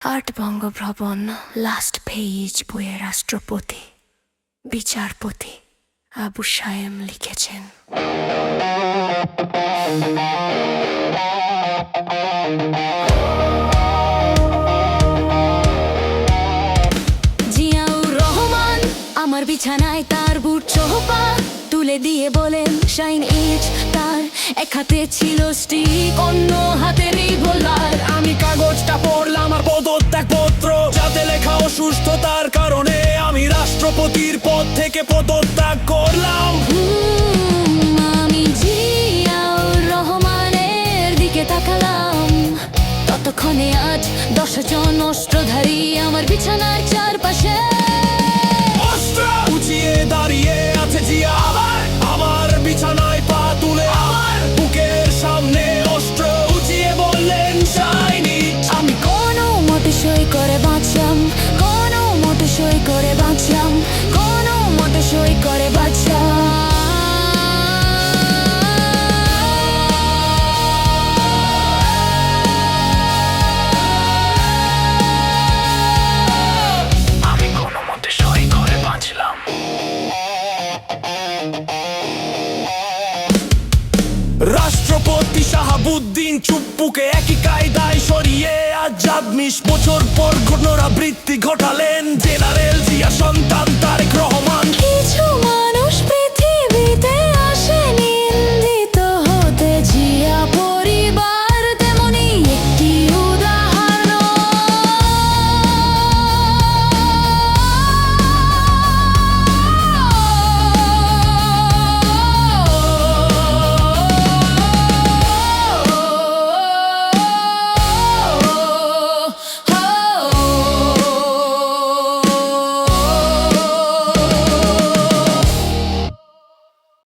আট Bangabhaban, last page বইয়ে রাষ্ট্রপতি বিচারপতি আবু সায়েম লিখেছেন। জিয়াউর রহমান আমার বিছানায় তার বুট চোপা তুলে দিয়ে বলেন শাইন ইট। তার এক হাতে ছিল স্টিক, অন্য হাতে রিভলভার। আমি কাগজটা পড়লাম আর পদত্যাগ পত্র, যাতে লেখা অসুস্থতার কারণে আমি রাষ্ট্রপতির পদ থেকে পদত্যাগ করলাম। আমি জিয়াউর রহমানের দিকে তাকালাম। ততক্ষণে 8-10 জন অস্ত্রধারী আমার বিছানার চারপাশে অস্ত্র উঁচিয়ে দাঁড়িয়ে আছে জিয়া, আমার বিছানায় পা তুলে আমার বুকের সামনে অস্ত্র উঁচিয়ে বললেন শাইন ইট। আমি কোনো মতে সই করে বাঁচলাম, কোনো মতে সই করে বাঁচলাম, কোনো মতে সই করে বাঁচলাম। আমি কোনো মতে সই করে বাঁচলাম। রাষ্ট্রপতি শাহাবুদ্দিন চুপ্পুকে একই কায়দায় সরিয়ে আজাদ 20 বছর পর পুনরাবৃত্তি ঘটালেন জেনারেল জিয়া সন্তান তারেক রহমান।